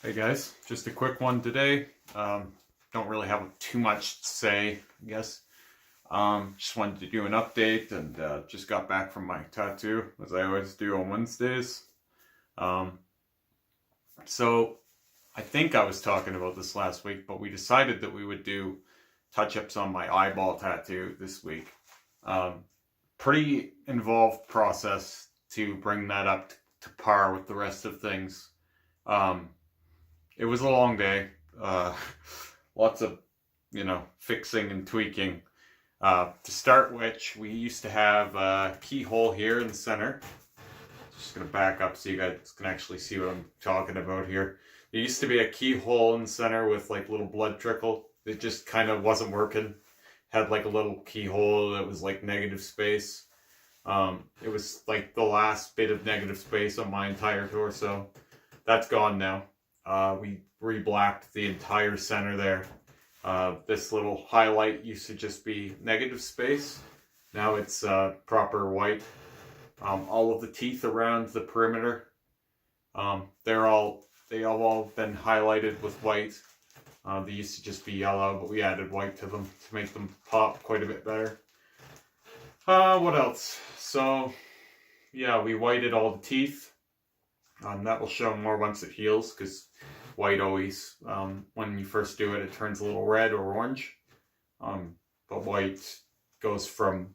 Hey guys, just a quick one today. Don't really have too much to say, I guess. Just wanted to do an update and just got back from my tattoo, as I always do on Wednesdays. Um, so I think I was talking about this last week, but we decided that we would do touch-ups on my eyeball tattoo this week. Um, Pretty involved process to bring that up to par with the rest of things. Um, it was a long day. Uh, Lots of, fixing and tweaking. To start which, we used to have a keyhole here in the center. Just going to back up so you guys can actually see what I'm talking about here. There used to be a keyhole in the center with like little blood trickle. It just kind of wasn't working. Had like a little keyhole that was like negative space. It was like the last bit of negative space on my entire torso. That's gone now. We re-blacked the entire center there. This little highlight used to just be negative space. Now it's proper white. All of the teeth around the perimeter, they have all been highlighted with white. They used to just be yellow, but we added white to them to make them pop quite a bit better. What else? So, yeah, we whited all the teeth. That will show more once it heals, because white always, when you first do it, it turns a little red or orange. But white goes from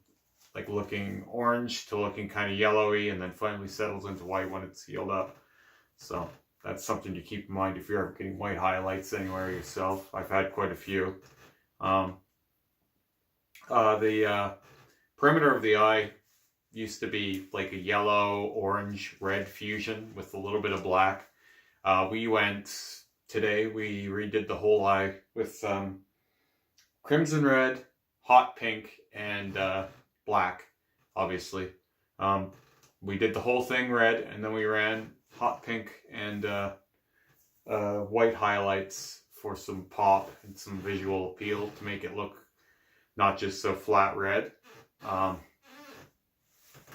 like looking orange to looking kind of yellowy, and then finally settles into white when it's healed up. So that's something to keep in mind if you're ever getting white highlights anywhere yourself. I've had quite a few. The perimeter of the eye used to be like a yellow, orange, red fusion with a little bit of black. We redid the whole eye with crimson red, hot pink, and black, obviously. We did the whole thing red, and then we ran hot pink and white highlights for some pop and some visual appeal to make it look not just so flat red.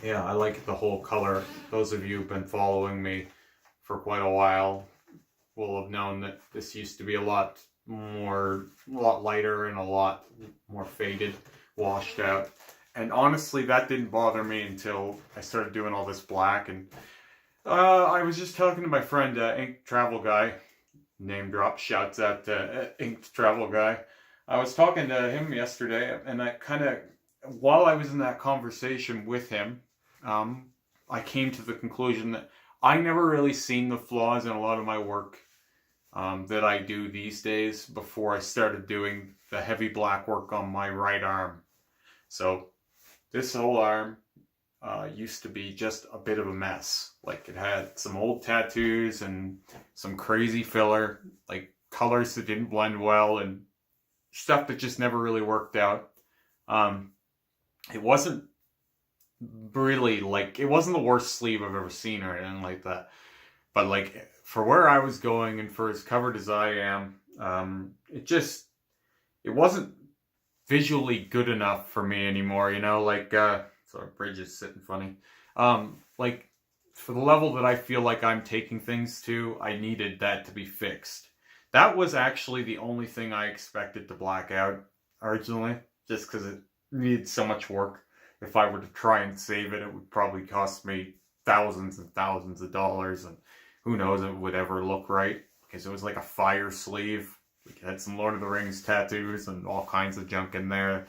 Yeah, I like the whole color. Those of you who've been following me for quite a while will have known that this used to be a lot lighter and a lot more faded, washed out. And honestly, that didn't bother me until I started doing all this black. And I was just talking to my friend, Ink Travel Guy. Name drop, shouts out to Ink Travel Guy. I was talking to him yesterday, and while I was in that conversation with him, I came to the conclusion that I never really seen the flaws in a lot of my work that I do these days before I started doing the heavy black work on my right arm. So this whole arm used to be just a bit of a mess. Like, it had some old tattoos and some crazy filler, like colors that didn't blend well and stuff that just never really worked out. It wasn't really it wasn't the worst sleeve I've ever seen or anything like that. But like, for where I was going and for as covered as I am, it wasn't visually good enough for me anymore, sorry, bridge is sitting funny. Like, for the level that I feel like I'm taking things to, I needed that to be fixed. That was actually the only thing I expected to black out originally, just because it needed so much work. If I were to try and save it, it would probably cost me thousands and thousands of dollars, and who knows if it would ever look right, because it was like a fire sleeve. It had some Lord of the Rings tattoos and all kinds of junk in there.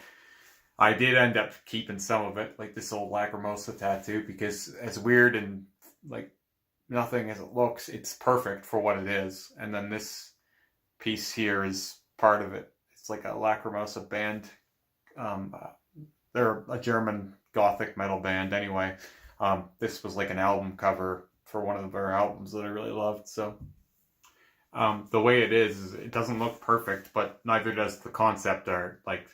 I did end up keeping some of it, like this old Lacrimosa tattoo, because as weird and like nothing as it looks, it's perfect for what it is. And then this piece here is part of it. It's like a Lacrimosa band. They're a German gothic metal band anyway. This was like an album cover for one of their albums that I really loved. So the way it is it doesn't look perfect, but neither does the concept art. Like,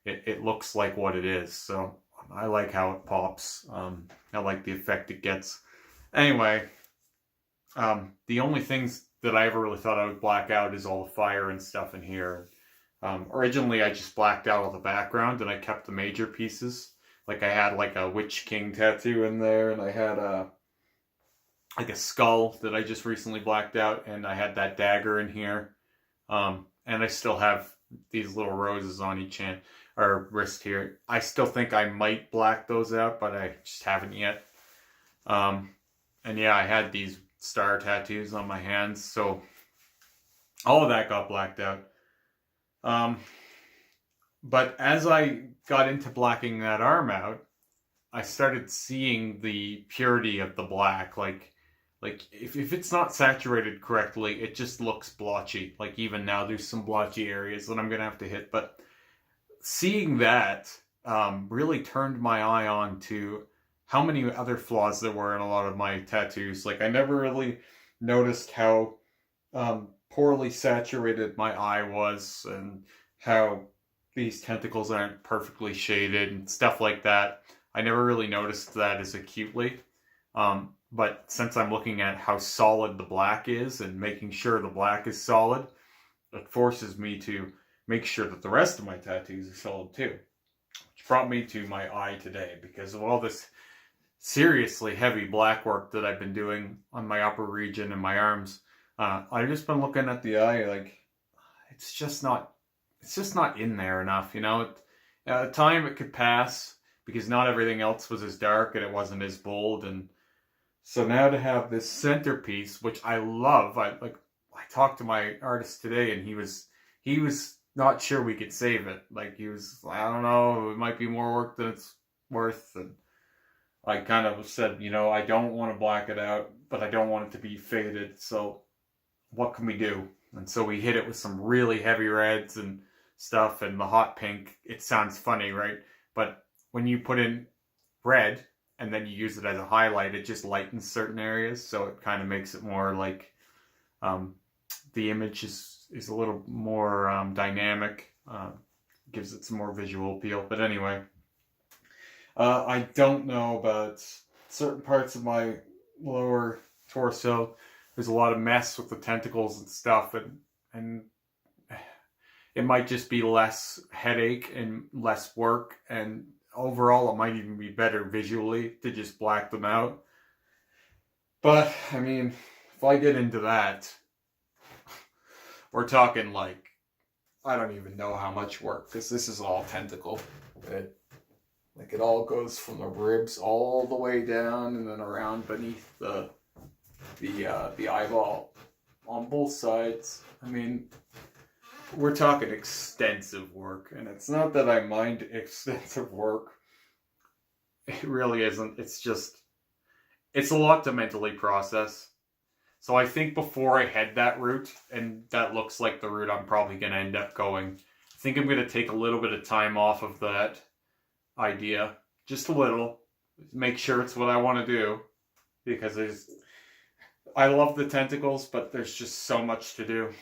it looks like what it is. So I like how it pops. I like the effect it gets. Anyway, the only things that I ever really thought I would black out is all the fire and stuff in here. Originally, I just blacked out all the background and I kept the major pieces. Like, I had like a Witch King tattoo in there, and I had like a skull that I just recently blacked out, and I had that dagger in here. And I still have these little roses on each hand or wrist here. I still think I might black those out, but I just haven't yet. And yeah, I had these star tattoos on my hands, so all of that got blacked out. But as I got into blacking that arm out, I started seeing the purity of the black. Like if it's not saturated correctly, it just looks blotchy. Like even now, there's some blotchy areas that I'm gonna have to hit. But seeing that really turned my eye on to how many other flaws there were in a lot of my tattoos. Like I never really noticed how poorly saturated my eye was, and how these tentacles aren't perfectly shaded and stuff like that. I never really noticed that as acutely. But since I'm looking at how solid the black is and making sure the black is solid, it forces me to make sure that the rest of my tattoos are solid too. Which brought me to my eye today, because of all this seriously heavy black work that I've been doing on my upper region and my arms. I've just been looking at the eye like it's just not in there enough, you know. At a time it could pass because not everything else was as dark and it wasn't as bold, and so now to have this centerpiece, which I love, I talked to my artist today, and he was not sure we could save it. Like he was, I don't know, it might be more work than it's worth. And I kind of said, you know, I don't want to black it out, but I don't want it to be faded. So what can we do? And so we hit it with some really heavy reds and stuff, and the hot pink. It sounds funny, right? But when you put in red and then you use it as a highlight, it just lightens certain areas, so it kind of makes it more like the image is a little more dynamic, gives it some more visual appeal. But anyway, I don't know about certain parts of my lower torso. There's a lot of mess with the tentacles and stuff, and it might just be less headache and less work, and overall it might even be better visually to just black them out. But I mean, if I get into that, we're talking like, I don't even know how much work, because this is all tentacle. It all goes from the ribs all the way down and then around beneath the eyeball on both sides. I mean, we're talking extensive work, and it's not that I mind extensive work. It really isn't. It's just, it's a lot to mentally process. So I think before I head that route, and that looks like the route I'm probably going to end up going, I think I'm going to take a little bit of time off of that idea. Just a little. Make sure it's what I want to do. Because I love the tentacles, but there's just so much to do.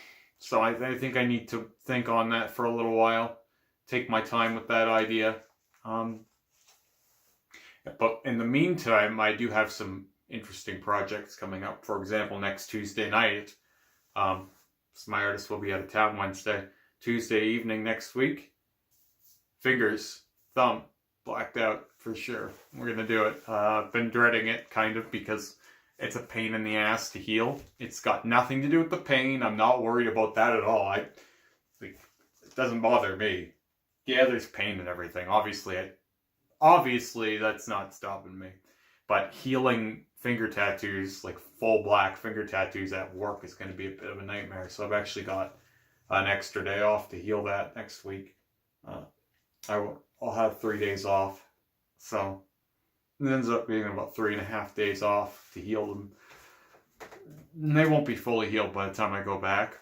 So I think I need to think on that for a little while. Take my time with that idea. But in the meantime, I do have some interesting projects coming up. For example, next Tuesday night, my artist will be out of town Wednesday. Tuesday evening next week, fingers, thumb, blacked out for sure. We're going to do it. I've been dreading it, kind of, because it's a pain in the ass to heal. It's got nothing to do with the pain. I'm not worried about that at all. It doesn't bother me. Yeah, there's pain and everything. Obviously, that's not stopping me. But healing finger tattoos, like full black finger tattoos at work, is going to be a bit of a nightmare. So I've actually got an extra day off to heal that next week. I'll have 3 days off. So it ends up being about 3.5 days off to heal them. And they won't be fully healed by the time I go back.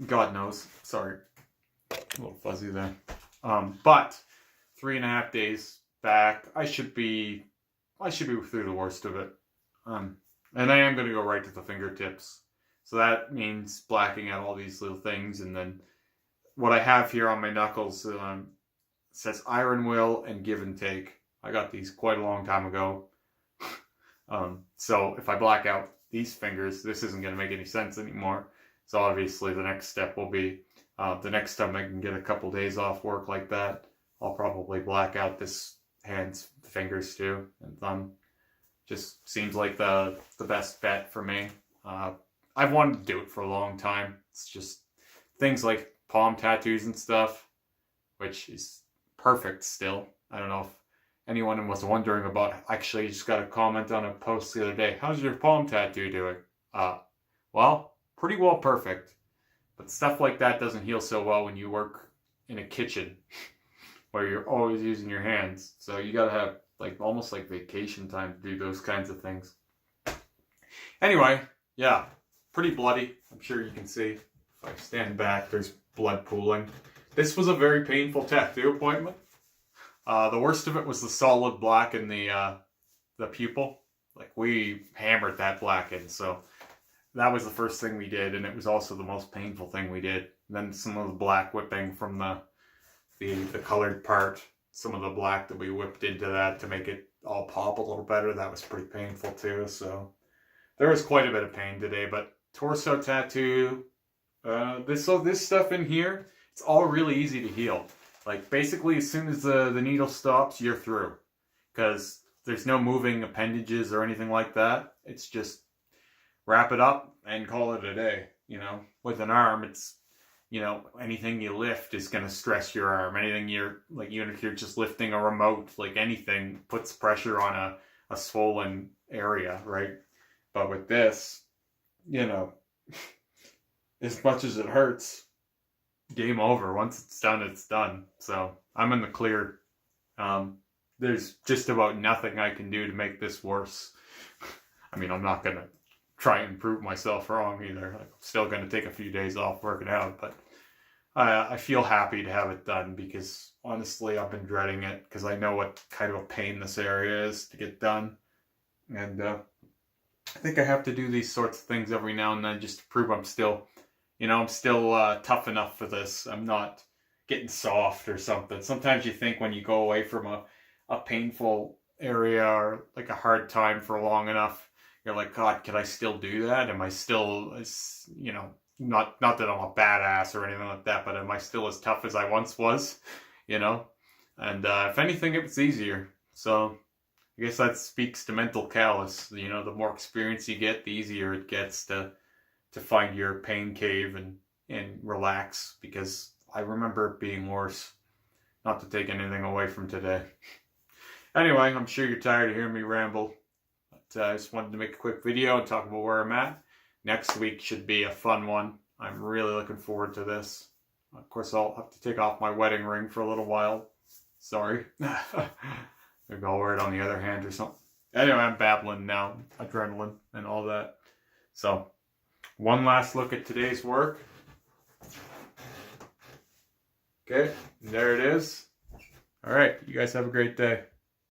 God knows. Sorry. A little fuzzy there. But 3.5 days back, I should be through the worst of it. And I am going to go right to the fingertips. So that means blacking out all these little things. And then what I have here on my knuckles says Iron Will and Give and Take. I got these quite a long time ago. So if I black out these fingers, this isn't going to make any sense anymore. So obviously the next step will be, the next time I can get a couple days off work like that, I'll probably black out this hand's fingers too, and thumb. Just seems like the best bet for me. I've wanted to do it for a long time. It's just things like palm tattoos and stuff, which is perfect still. I don't know if anyone was wondering about. Actually, just got a comment on a post the other day. How's your palm tattoo doing? Well, pretty well perfect. But stuff like that doesn't heal so well when you work in a kitchen where you're always using your hands. So you gotta have like almost like vacation time to do those kinds of things. Anyway, yeah, pretty bloody. I'm sure you can see. If I stand back, there's blood pooling. This was a very painful tattoo appointment. The worst of it was the solid black in the pupil. Like, we hammered that black in, so that was the first thing we did, and it was also the most painful thing we did. And then some of the black whipping from the colored part, some of the black that we whipped into that to make it all pop a little better, that was pretty painful too. So there was quite a bit of pain today. But torso tattoo, this stuff in here, it's all really easy to heal. Like, basically, as soon as the needle stops, you're through. Because there's no moving appendages or anything like that. It's just wrap it up and call it a day. You know, with an arm, it's, you know, anything you lift is going to stress your arm. Anything you're, like, even if you're just lifting a remote, like anything puts pressure on a swollen area, right? But with this, you know, as much as it hurts, game over. Once it's done, it's done. So I'm in the clear. There's just about nothing I can do to make this worse. I mean, I'm not going to try and prove myself wrong either. I'm still going to take a few days off working out, but I feel happy to have it done because honestly, I've been dreading it because I know what kind of a pain this area is to get done. And I think I have to do these sorts of things every now and then just to prove I'm still tough enough for this. I'm not getting soft or something. Sometimes you think when you go away from a painful area or like a hard time for long enough, you're like, God, can I still do that? Am I still, you know, not that I'm a badass or anything like that, but am I still as tough as I once was, you know? And if anything, it was easier. So I guess that speaks to mental callous. You know, the more experience you get, the easier it gets to find your pain cave and relax, because I remember it being worse. Not to take anything away from today. Anyway, I'm sure you're tired of hearing me ramble. But I just wanted to make a quick video and talk about where I'm at. Next week should be a fun one. I'm really looking forward to this. Of course, I'll have to take off my wedding ring for a little while. Sorry. Maybe I'll wear it on the other hand or something. Anyway, I'm babbling now. Adrenaline and all that. So, one last look at today's work. Okay, there it is. All right, you guys have a great day.